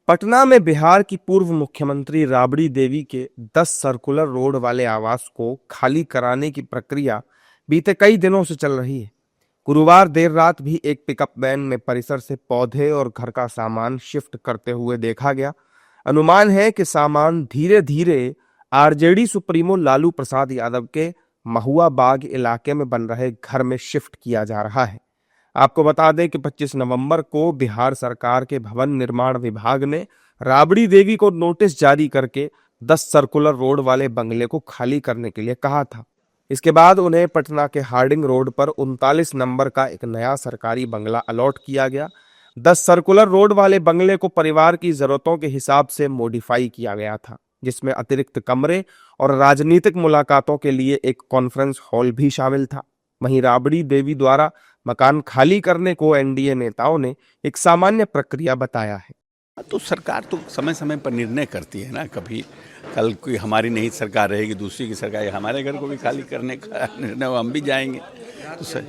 पटना में बिहार की पूर्व मुख्यमंत्री राबड़ी देवी के 10 सर्कुलर रोड वाले आवास को खाली कराने की प्रक्रिया बीते कई दिनों से चल रही है। गुरुवार देर रात भी एक पिकअप वैन में परिसर से पौधे और घर का सामान शिफ्ट करते हुए देखा गया। अनुमान है कि सामान धीरे धीरे आरजेडी सुप्रीमो लालू प्रसाद यादव के महुआ बाग इलाके में बन रहे घर में शिफ्ट किया जा रहा है। आपको बता दें कि 25 नवंबर को बिहार सरकार के भवन निर्माण विभाग ने राबड़ी देवी को नोटिस जारी करके 10 सर्कुलर रोड वाले बंगले को खाली करने के लिए कहा था। इसके बाद उन्हें पटना के हार्डिंग रोड पर 39 नंबर का एक नया सरकारी बंगला अलॉट किया गया। 10 सर्कुलर रोड वाले बंगले को परिवार की जरूरतों के हिसाब से मॉडिफाई किया गया था, जिसमें अतिरिक्त कमरे और राजनीतिक मुलाकातों के लिए एक कॉन्फ्रेंस हॉल भी शामिल था। वहीं राबड़ी देवी द्वारा मकान खाली करने को एनडीए नेताओं ने एक सामान्य प्रक्रिया बताया है। तो सरकार तो समय समय पर निर्णय करती है ना, कभी कल कोई हमारी नहीं सरकार रहेगी, दूसरी की सरकार, हमारे घर को भी खाली करने का निर्णय हो, हम भी जाएंगे। तो सर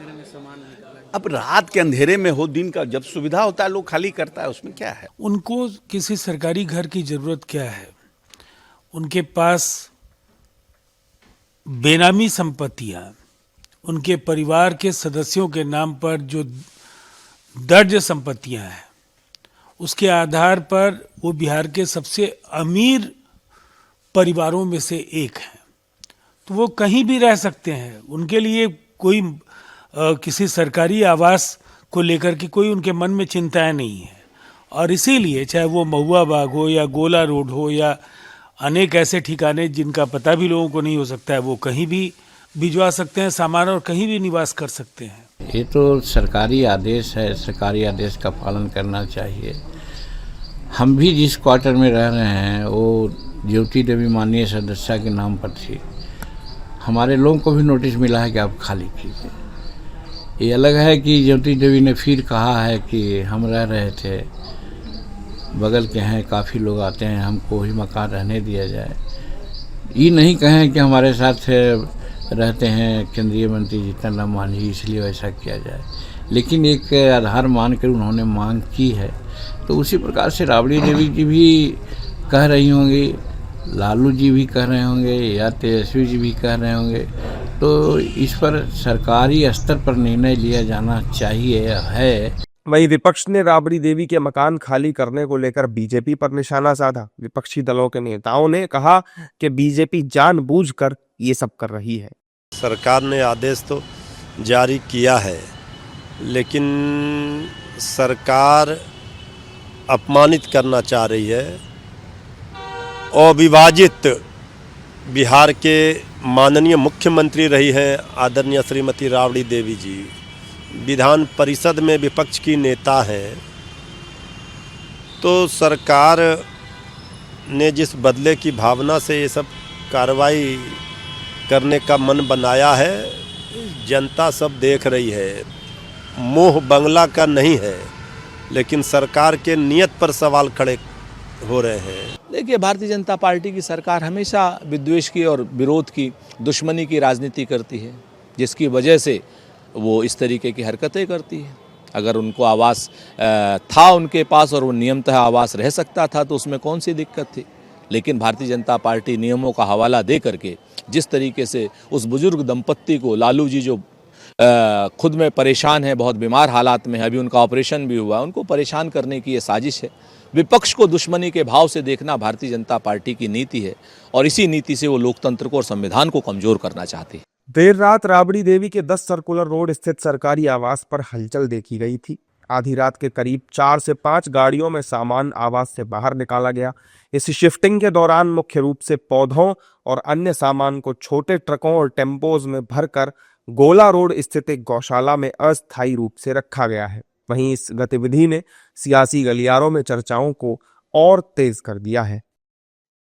अब रात के अंधेरे में हो, दिन का जब सुविधा होता है लोग खाली करता है, उसमें क्या है। उनको किसी सरकारी घर की जरूरत क्या है? उनके पास बेनामी संपत्तियां, उनके परिवार के सदस्यों के नाम पर जो दर्ज संपत्तियां हैं, उसके आधार पर वो बिहार के सबसे अमीर परिवारों में से एक हैं। तो वो कहीं भी रह सकते हैं, उनके लिए कोई किसी सरकारी आवास को लेकर के कोई उनके मन में चिंताएं नहीं है। और इसीलिए चाहे वो महुआ बाग हो या गोला रोड हो या अनेक ऐसे ठिकाने जिनका पता भी लोगों को नहीं हो सकता है, वो कहीं भी भिजवा सकते हैं सामान और कहीं भी निवास कर सकते हैं। ये तो सरकारी आदेश है, सरकारी आदेश का पालन करना चाहिए। हम भी जिस क्वार्टर में रह रहे हैं वो ज्योति देवी माननीय सदस्य के नाम पर थी। हमारे लोगों को भी नोटिस मिला है कि आप खाली कीजिए। ये अलग है कि ज्योति देवी ने फिर कहा है कि हम रह रहे थे, बगल के हैं, काफ़ी लोग आते हैं, हमको ही मकान रहने दिया जाए। ये नहीं कहें कि हमारे साथ रहते हैं केंद्रीय मंत्री जीतन राम मांझी, इसलिए वैसा किया जाए। लेकिन एक आधार मान कर उन्होंने मांग की है, तो उसी प्रकार से राबड़ी देवी जी भी कह रही होंगी, लालू जी भी कह रहे होंगे या तेजस्वी जी भी कह रहे होंगे। तो इस पर सरकारी स्तर पर निर्णय लिया जाना चाहिए है। वहीं विपक्ष ने राबड़ी देवी के मकान खाली करने को लेकर बीजेपी पर निशाना साधा। विपक्षी दलों के नेताओं ने कहा कि बीजेपी जानबूझकर ये सब कर रही है। सरकार ने आदेश तो जारी किया है, लेकिन सरकार अपमानित करना चाह रही है। अविभाजित बिहार के माननीय मुख्यमंत्री रही हैं आदरणीय श्रीमती राबड़ी देवी जी, विधान परिषद में विपक्ष की नेता हैं। तो सरकार ने जिस बदले की भावना से ये सब कार्रवाई करने का मन बनाया है, जनता सब देख रही है। मोह बंगला का नहीं है, लेकिन सरकार के नियत पर सवाल खड़े हो रहे हैं। देखिए, भारतीय जनता पार्टी की सरकार हमेशा विद्वेष की और विरोध की, दुश्मनी की राजनीति करती है, जिसकी वजह से वो इस तरीके की हरकतें करती है। अगर उनको आवास था उनके पास और वो नियमतः आवास रह सकता था तो उसमें कौन सी दिक्कत थी। लेकिन भारतीय जनता पार्टी नियमों का हवाला दे करके जिस तरीके से उस बुजुर्ग दंपत्ति को, लालू जी जो खुद में परेशान है, बहुत बीमार हालात में है, अभी उनका ऑपरेशन भी हुआ, उनको परेशान करने की ये साजिश है। विपक्ष को दुश्मनी के भाव से देखना भारतीय जनता पार्टी की नीति है और इसी नीति से वो लोकतंत्र को और संविधान को कमजोर करना चाहती है। देर रात राबड़ी देवी के 10 सर्कुलर रोड स्थित सरकारी आवास पर हलचल देखी गई थी। आधी रात के करीब 4 से 5 गाड़ियों में सामान आवास से बाहर निकाला गया। इस शिफ्टिंग के दौरान मुख्य रूप से पौधों और अन्य सामान को छोटे ट्रकों और टेम्पोज में भरकर गोला रोड स्थित एक गौशाला में अस्थायी रूप से रखा गया है। वहीं इस गतिविधि ने सियासी गलियारों में चर्चाओं को और तेज कर दिया है।